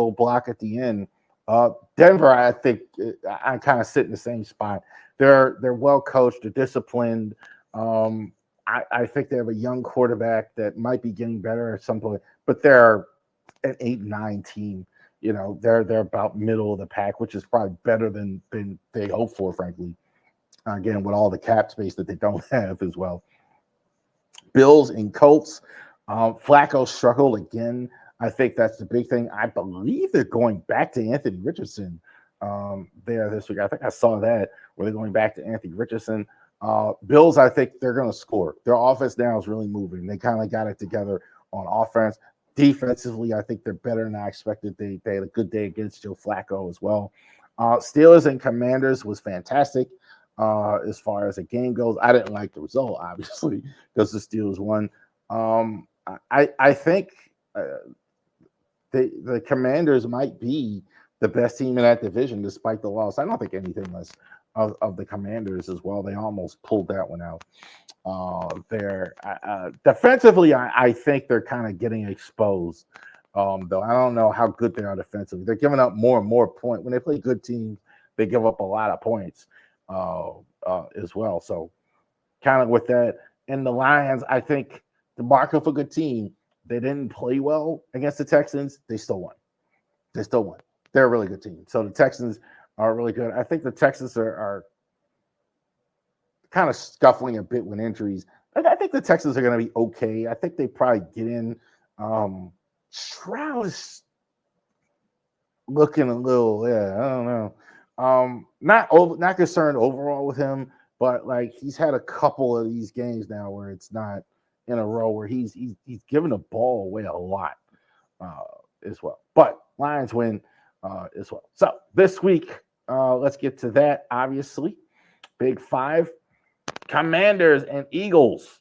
little block at the end. Denver, I think I kind of sit in the same spot. They're well coached, they're disciplined. I think they have a young quarterback that might be getting better at some point, but they're an 8-9 team. They're about middle of the pack, which is probably better than they hope for, frankly. Again, with all the cap space that they don't have as well. Bills and Colts. Flacco struggled again. I think that's the big thing. I believe they're going back to Anthony Richardson there this week. I think I saw that where they're going back to Anthony Richardson. Bills, I think they're going to score. Their offense now is really moving. They kind of got it together on offense. Defensively, I think they're better than I expected. They had a good day against Joe Flacco as well. Steelers and Commanders was fantastic as far as the game goes. I didn't like the result, obviously, because the Steelers won. I think the Commanders might be the best team in that division despite the loss. I don't think anything less of the Commanders as well. They almost pulled that one out. Defensively, I think they're kind of getting exposed. Though I don't know how good they are defensively. They're giving up more and more points. When they play good teams, they give up a lot of points as well. So kind of with that. And the Lions, I think the mark of a good team, they didn't play well against the Texans. They still won. They're a really good team. So the Texans are really good. I think the Texans are kind of scuffling a bit with injuries. I think the Texans are going to be okay. I think they probably get in. Stroud is looking a little, I don't know. Not concerned overall with him, but like he's had a couple of these games now where it's not in a row where he's giving the ball away a lot as well. But Lions win as well. So this week, let's get to that. Obviously, Big Five, Commanders and Eagles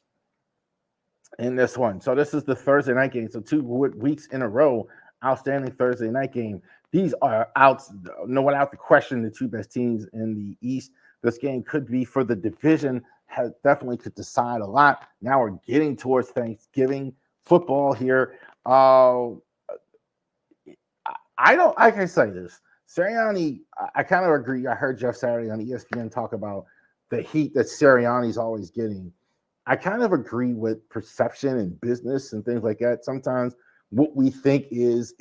in this one. So this is the Thursday night game. So 2 weeks in a row, outstanding Thursday night game. These are without the question, the two best teams in the East. This game could be for the division. Definitely could decide a lot. Now we're getting towards Thanksgiving football here. I can say this. Sirianni, I kind of agree. I heard Jeff Saturday on ESPN talk about the heat that Sirianni's always getting. I kind of agree with perception and business and things like that. Sometimes what we think is.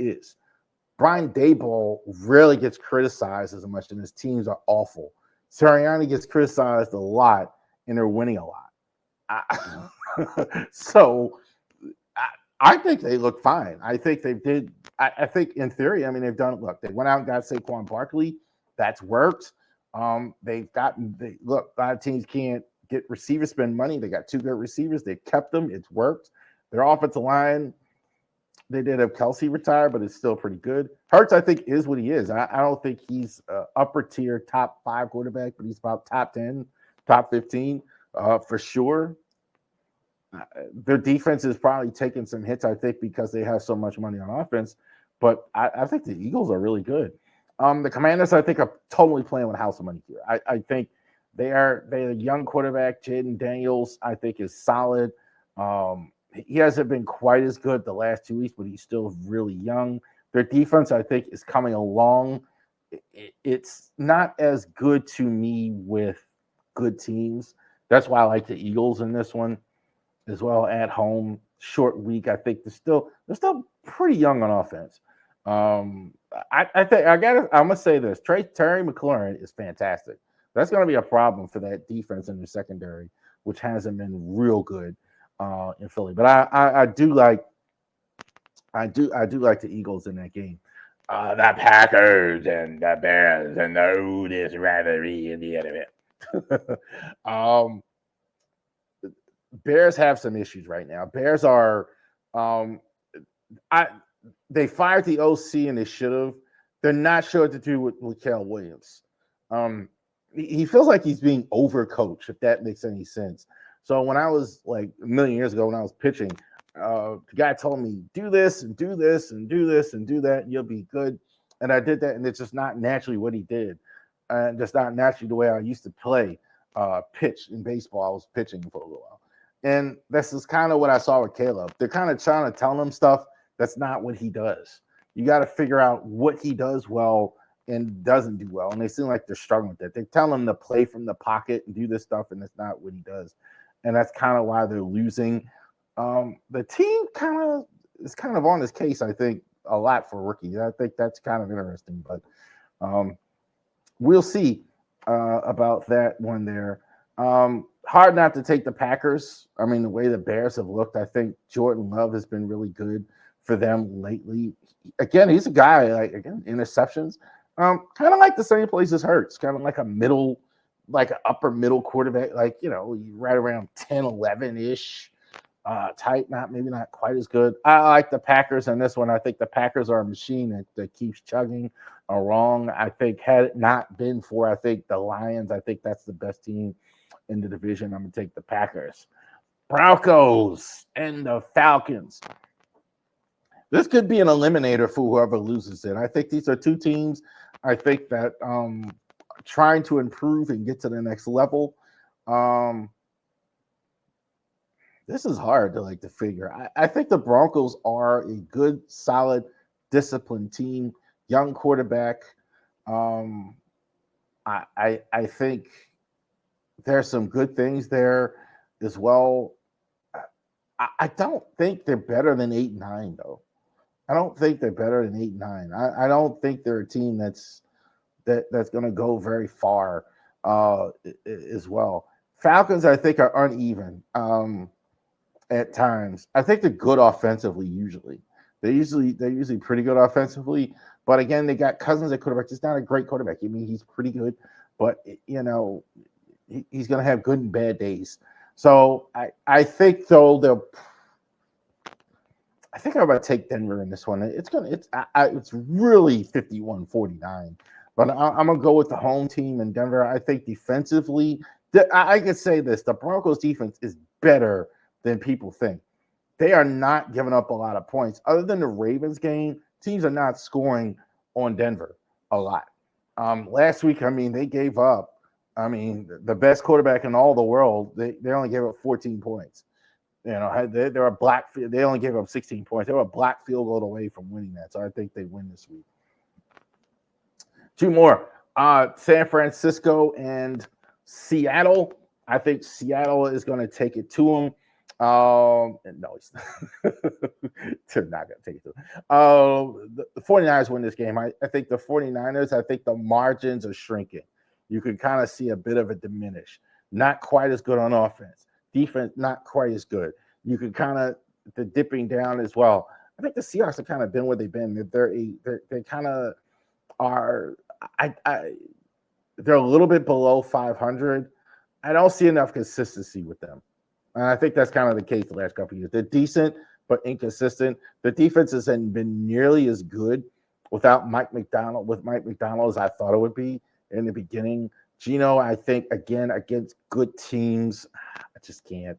Brian Daboll rarely gets criticized as much, and his teams are awful. Sirianni gets criticized a lot, and they're winning a lot. So I think they look fine. I think they did. I think in theory, they've done. Look, they went out and got Saquon Barkley. That's worked. A lot of teams can't get receivers, spend money. They got 2 good receivers. They kept them. It's worked. Their offensive line, they did have Kelsey retire, but it's still pretty good. Hurts, I think, is what he is. I don't think he's upper tier, top 5 quarterback, but he's about top 10, top 15 for sure. Their defense is probably taking some hits, I think, because they have so much money on offense. But I think the Eagles are really good. The Commanders, I think, are totally playing with house money here. I think they are a young quarterback. Jaden Daniels, I think, is solid. He hasn't been quite as good the last 2 weeks, but he's still really young. Their defense, I think, is coming along. It's not as good to me with good teams. That's why I like the Eagles in this one as well at home. Short week. I think they're still pretty young on offense. I'm gonna say this. Terry McLaurin is fantastic. That's gonna be a problem for that defense in the secondary, which hasn't been real good in Philly. But I do like the Eagles in that game. The Packers and the Bears and the oldest rivalry in the NFL. Bears have some issues right now. Bears are they fired the OC and they should have. They're not sure what to do with Cal Williams. He feels like he's being overcoached, if that makes any sense. So when I was like a million years ago when I was pitching, the guy told me, do this and do this and do this and do that, and you'll be good. And I did that, and it's just not naturally what he did. And just not naturally the way I used to play pitch in baseball. I was pitching for a little while. And this is kind of what I saw with Caleb. They're kind of trying to tell him stuff that's not what he does. You got to figure out what he does well and doesn't do well. And they seem like they're struggling with that. They tell him to play from the pocket and do this stuff, and it's not what he does. And that's kind of why they're losing. The team is kind of on this case, I think, a lot for rookies. I think that's kind of interesting, but we'll see about that one there. Hard not to take the Packers. I mean, the way the Bears have looked, I think Jordan Love has been really good for them lately. Again, he's a guy, like, again, interceptions. Kind of like the same place as Hurts, kind of like like an upper middle quarterback, like, right around 10, 11-ish type, maybe not quite as good. I like the Packers in this one. I think the Packers are a machine that keeps chugging along. I think had it not been for, I think, the Lions, I think that's the best team in the division. I'm going to take the Packers. Broncos and the Falcons. This could be an eliminator for whoever loses it. I think these are two teams, I think, that trying to improve and get to the next level. This is hard to figure. I think the Broncos are a good, solid, disciplined team. Young quarterback. I think there's some good things there as well. I don't think they're better than 8-9 though. I don't think they're better than 8-9. I don't think they're a team that's going to go very far as well. Falcons, I think, are uneven at times. I think they're good offensively. They're usually pretty good offensively. But again, they got Cousins at quarterback. He's not a great quarterback. I mean, he's pretty good, but he's going to have good and bad days. So I think though I think I'm going to take Denver in this one. It's really 51-49, but I'm going to go with the home team in Denver. I think defensively, I can say this: the Broncos defense is better than people think. They are not giving up a lot of points. Other than the Ravens game, teams are not scoring on Denver a lot. Last week, I mean, they gave up. I mean, the best quarterback in all the world, they only gave up 14 points. They only gave up 16 points. They were a black field goal away from winning that. So I think they win this week. Two more. San Francisco and Seattle. I think Seattle is going to take it to them. No, it's they're not going to take it to them. The 49ers win this game. I think the 49ers, I think the margins are shrinking. You can kind of see a bit of a diminish. Not quite as good on offense. Defense, not quite as good. You can kind of the dipping down as well. I think the Seahawks have kind of been where they've been. They kind of are. They're a little bit below 500. I don't see enough consistency with them, and I think that's kind of the case the last couple of years. They're decent but inconsistent. The defense hasn't been nearly as good without Mike McDonald. With Mike McDonald, as I thought it would be in the beginning. Gino, I think, again, against good teams, I just can't.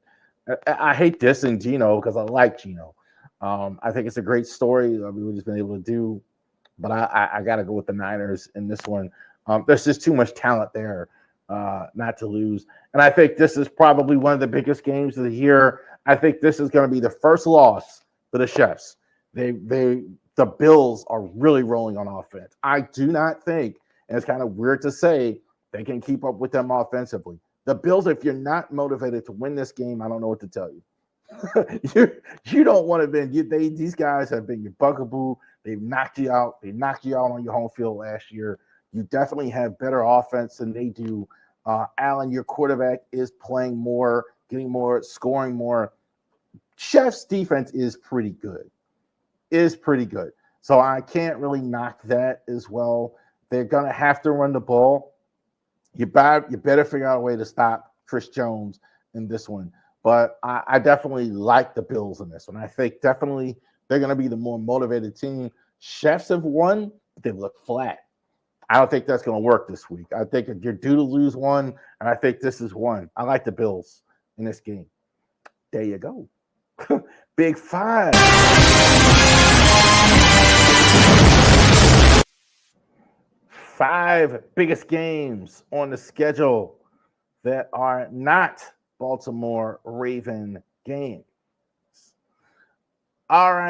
I hate dissing Gino because I like Gino. I think it's a great story we've just been able to do, but I got to go with the Niners in this one. There's just too much talent there not to lose. And I think this is probably one of the biggest games of the year. I think this is going to be the first loss for the Chefs. The Bills are really rolling on offense. I do not think, and it's kind of weird to say, they can keep up with them offensively. The Bills, if you're not motivated to win this game, I don't know what to tell you. you don't want to be. These guys have been your bugaboo. They've knocked you out. They knocked you out on your home field last year. You definitely have better offense than they do. Allen, your quarterback, is playing more, getting more, scoring more. Chef's defense is pretty good. So I can't really knock that as well. They're going to have to run the ball. You better figure out a way to stop Chris Jones in this one. But I definitely like the Bills in this one. I think definitely they're going to be the more motivated team. Chefs have won, but they look flat. I don't think that's going to work this week. I think you're due to lose one, and I think this is one. I like the Bills in this game. There you go. Big Five. 5 biggest games on the schedule that are not Baltimore Raven games. All right.